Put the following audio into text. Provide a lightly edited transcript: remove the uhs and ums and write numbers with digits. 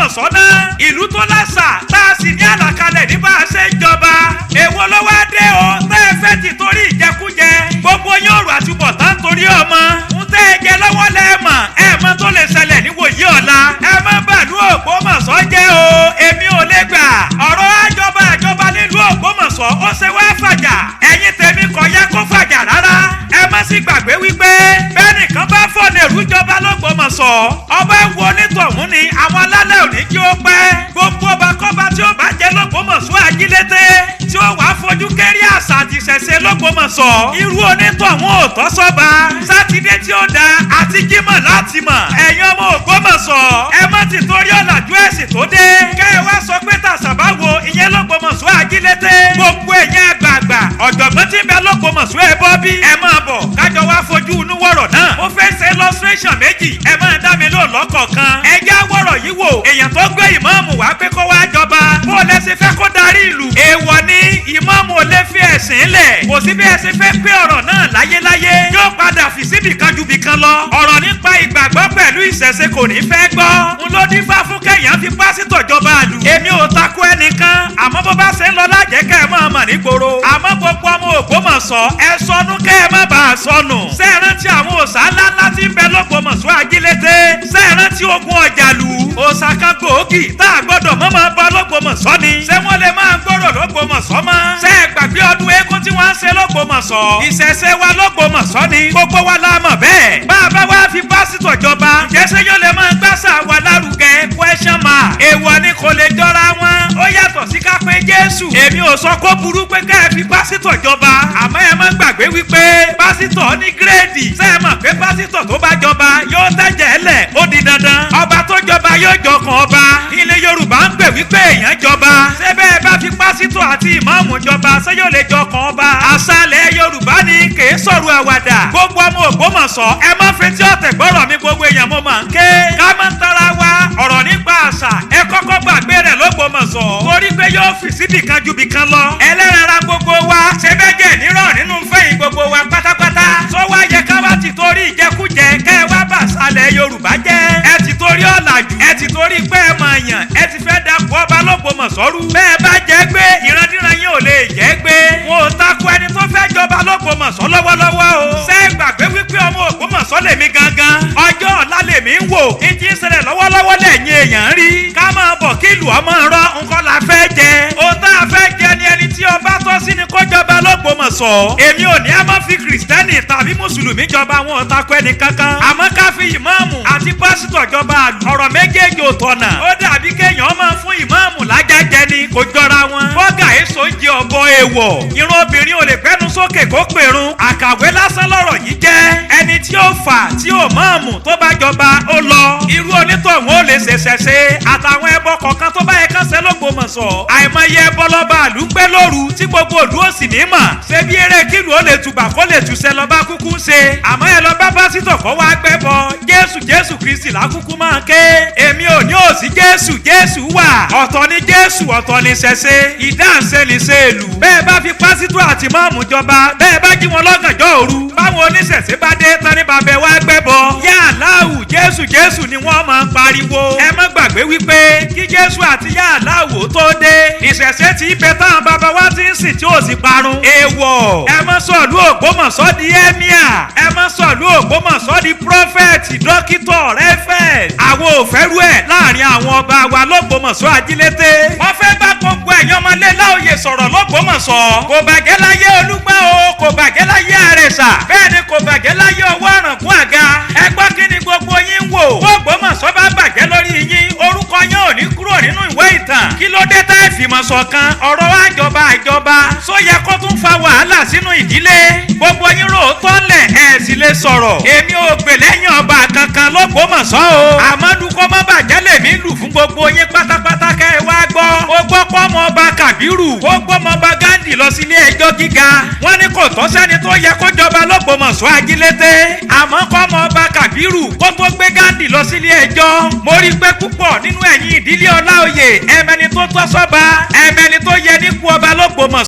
l'Ógbómọ̀ṣọ́ náà ìlú tó lásà tá a sì ní àlàkalẹ̀ ní bá a ṣe ń jọba èwo ló wá dé o tẹ́ ẹ fẹ́ ti torí ìjẹkújẹ gbogbo yóò rò àtúbọ̀tán torí ọmọ ń tẹ́ ẹ jẹ lọ́wọ́ lẹ́ẹ̀mọ̀ ẹ̀ẹ̀mọ́ tó lè ṣẹlẹ̀ níwòyí ọ̀la ẹ má bàlú Ògbómọ̀ṣọ́ jẹ́ o èmi ò lè gbà ọ̀rọ̀ àjọba nílùú Ògbómọ̀ṣọ́ ó ṣe wá fàjà ẹ̀yin tèmi kò yẹ kó fàjà rárá ẹ má sì gbàgbé wípé bẹ́ẹ̀ nìkan bá fọ̀nà èrú jọba l'Ógbómọ̀ṣọ́ ọba wo onítọ̀hún ni àwọn alálẹ̀ òní kí ó pẹ́ gbogbo ọba kọ́ba tí ó bá jẹ́ l'Ógbómọ̀ṣọ́ ajílété tí ó wàá fojú kéré àṣà àti ìṣẹ̀ṣe l'Ógbómọ̀ṣọ́ irú onítọ̀hún ò tọ́ sọ́ba sátidé tí ó da àti jímọ̀ láti mọ̀ ẹ̀yin ọmọ Ògbómọ̀ṣọ́ ẹ má ti torí ọ̀làjú ẹ̀sìn tó dé kẹ́ ẹ wá sọ pé tàṣàbá wo ìyẹn l'Ógbómọ̀ṣọ́ ajílété gbogbo ẹ̀yin àgbààgbà ọ̀jọ̀gbọ́n tí ń bẹ l'Ógbómọ̀ṣọ́ ẹ bọ́ bí ẹ máa bọ̀ kájọ wá fojú inú wọ̀rọ̀ náà ó fẹ́ ṣe illustration méjì ẹ máa dá mi lò lọ́kọ̀ọ̀kan ẹ já wọ̀rọ̀ yìí wò èèyàn tó gbé ìmáàmù wá pé kó wá jọba bó lẹ ṣe fẹ́ kó darí ìlú èèwọ̀ ni ìmáàmù ò lè fi ẹ̀sìn lẹ̀ kò sí bí ẹ ṣe fẹ́ pé ọ̀rọ̀ náà láyéláyé yóò padà fi síbì kan ju bì kan lọ ọ̀rọ̀ nípa ìgbàgbọ́ pẹ̀lú ìṣẹ̀ṣe kò ní fẹ́ gbọ́ n ló dín fá fún kẹ́yàn fi pásítọ̀ jọba àlù èmi ò takò ẹnìkan àmọ́ bó bá ṣe ń lọ lájẹ́ kẹ́ ẹ máa mọ̀ nígboro àmọ́ gbogbo ọmọ Ògbómọ̀ṣọ́ ẹ sọnù kẹ́ ẹ má bàa sọnù ṣé ẹ rántí àwọn òòṣà ńláńlá tí ń bẹ l'Ógbómọ̀ṣọ́ ajílété ṣé ẹ rántí ogun ọ̀jàlù òòṣà kan gbòógì tá a gbọ́dọ̀ mọ́ máa bọ l'Ógbómọ̀ṣọ́ ni ṣé wọ́n lè máa gbọ́rọ̀ l'Ógbómọ̀ṣọ́ mọ́ ṣé ẹ gbàgbé ọdún eégún tí wọ́n ń ṣe l'Ógbómọ̀ṣọ́ ìṣẹ̀ṣe wa l'Ógbómọ̀ṣọ́ ni gbogbo wa la mọ̀ bẹ́ẹ̀ bá a bá wá fi pásítọ̀ jọba jẹ́sẹ̀ yóò lè máa gbàṣà wa lárugẹ question mark èèwọ̀ ni kò lè jọra wọn ó yàtọ̀ sí ká pé Jésù èmi ò sọ kó burú pé ká ẹ fi pásítọ̀ jọba àmọ́ ẹ má gbàgbé wípé pásítọ̀ ní gírèdì ṣé ẹ mọ̀ pé pásítọ̀ tó bá jọba yóò tẹ̀jẹ̀ lẹ̀ ó di dandan ọba tó jọba yóò jọkàn ọba ilẹ̀ Yorùbá ń pè wípé èèyàn jọba ṣé bẹ́ẹ̀ bá fi pásítọ̀ àti ìmáàmù jọba ṣé yóò lè jọkàn ọba àṣàlẹ̀ Yorùbá ni kì í sọ̀rọ̀ àwàdà gbogbo ọmọ Ògbómọ̀ṣọ́ ẹ má fetí ọ̀tẹ̀ gbọ́rọ̀ mi gbogbo èèyàn mo máa ń ké ká má tara wa ọ̀rọ̀ nípa àṣà ẹ kọ́kọ́ gbàgbé rẹ̀ l'Ógbómọ̀ṣọ́ torí pé yóò fi síbì kan ju bì kan lọ ẹlẹ́rara gbogbo wa ṣe bẹ́ẹ̀ jẹ́ nírọ̀ nínú fẹ́yìn gbogbo wa pátápátá sọ wá yẹ ká wá ti torí ìjẹkújẹ kẹ́ ẹ wá bà sálẹ̀ Yorùbá jẹ́ ẹ ti torí ọ̀làjú ẹ ti torí pé ẹ mọ̀ yàn ẹ ti fẹ́ dapò ọba l'Ógbómọ̀ṣọ́ rú bẹ́ẹ̀ bá jẹ́ gbé ìrandíran yín ò lè jẹ́ gbé wọn ò takò ẹni tó fẹ́ jọba l'Ógbómọ̀ṣọ́ lọ́wọ́lọ́wọ́ o ṣé ẹ gbàgbé wípé ọmọ Ògbómọ̀ṣọ́ lèmi gangan ọjọ́ ọ̀la lèmi ń wò ìjì ń ṣẹlẹ̀ lọ́wọ́lọ́wọ́ lẹ́yìn èèyàn rí ká máa bọ̀ kí ìlú ọmọ rọ nǹkan la fẹ́ jẹ ó tá a fẹ́ jẹ ni ẹni tí ọba tọ́ sí ni kó jọba l'Ógbómọ̀ṣọ́ èmi ò ní a máa fi kìrìsìtẹ́nì tàbí mùsùlùmí jọba wọn ò takò ẹni kankan àmọ́ ká fi ìmáàmù àti pásítọ̀ jọba ọ̀rọ̀ méjèèjì ò tọ̀nà ó dàbí kéèyàn máa fún ìmáàmù lájájẹ ni kò jọra wọn bọ́gà èso jẹ ọ̀bọ èèwọ̀ irun obìnrin ò lè pẹ́nu sókè kó pèrun àkàwé lásán lọ́rọ̀ yìí jẹ́ ẹni tí ó fà tí ó máàmù tó bá jọba ó lọ irú onítọ̀hún ó lè ṣẹ̀ṣẹ̀ṣe àtàwọn ẹbọ kọ̀ọ̀kan tó bá yẹ kán ṣe l'Ógbómọ̀ṣọ́ àìmọye ẹbọ lọ́ba àlùgbẹ́ lóru tí gbogbo òlú ò sì ní mọ̀ ṣé bí eré kílù ó lè tùbà kó lè tùṣẹ́ lọ́ba kúkú ń ṣe àmọ́ ẹ lọ bá pásítọ̀ kó wá gbẹ́bọ Jésù Kristi lákúkú máa ké èmi ò ní òsì Jésù wà ọ̀tọ̀ ni Jésù ọ̀tọ̀ ni ṣẹ̀ṣe ìdáǹṣe ni ṣe èlù bẹ́ẹ̀ bá fi pásítọ̀ àti máàmù jọba bẹ́ẹ̀ bá jí wọn lọ́gànjọ́ òru báwọn oníṣẹ̀ṣe bá dé tán ní bàbá wa gbẹ́bọ yá Aláwù Jésù ni wọ́n máa ń pariwo ẹ má gbàgbé wípé kí Jésù àti yá Aláwù tó dé ìṣẹ̀ṣe tí ibẹ̀ táwọn bàbá wa ti ń sìn tí ò sì parun èèwọ̀ ẹ má sọ̀lú Ògbómọ̀ṣọ́ di ẹ́míà ẹ má sọ̀lú Ògbómọ̀ṣọ́ di prọfẹ̀tì dókítọ̀ rẹ́fẹ̀t àwọn ò fẹ́rú ẹ̀ láàrin àwọn ọba wa l'Ógbómọ̀ṣọ́ ajílété wọ́n fẹ́ bá gbogbo ẹ̀yàn ọmọlé láòyè sọ̀rọ̀ l'Ógbómọ̀ṣọ́ kò bàjẹ́ láyé Olúgbà o kò bàjẹ́ láyé Àrẹ̀sà bẹ́ẹ̀ ni kò bàjẹ́ láyé ọwọ́ àràǹkún àga ẹgbọ́n kí ni gbogbo yín wò Ògbómọ̀ṣọ́ bá bàjẹ́ lórí yín orúkọ yín ò ní kúrò nínú ìwé ìtàn kí ló dé tá ìfìmọ̀ ṣọ̀kan ọ̀rọ̀ àjọba só yẹ kó tún fa wàhálà sínú ìdílé gbogbo yín rò ó tọ́lẹ̀ ẹ̀ sì lè sọ̀rọ̀ èmi ò gbè lẹ́yìn ọba kankan l'Ógbómọ̀ṣọ́ o àmọ́dún kó má bàjẹ́ lèmi lù fún gbogbo yín pátápátá kẹ́ ẹ wá gbọ́ ó gbọ́ pọ́mọ ọba Kàbírù ó gbọ́mọ ọba Gándì lọ sí ilé ẹjọ́ gíga wọ́n ní kò tọ́ sẹ́ni tó yẹ kó jọba l'Ógbómọ̀ṣọ́ ajílété àmọ́ kọ́mọ ọba Kàbírù kó tó gbé Gándì lọ sí ilé ẹjọ́ mo rí pé púpọ̀ nínú ẹ̀yin ìdílé Ọláoyè ẹ̀mẹni tó tọ́ sọ́ba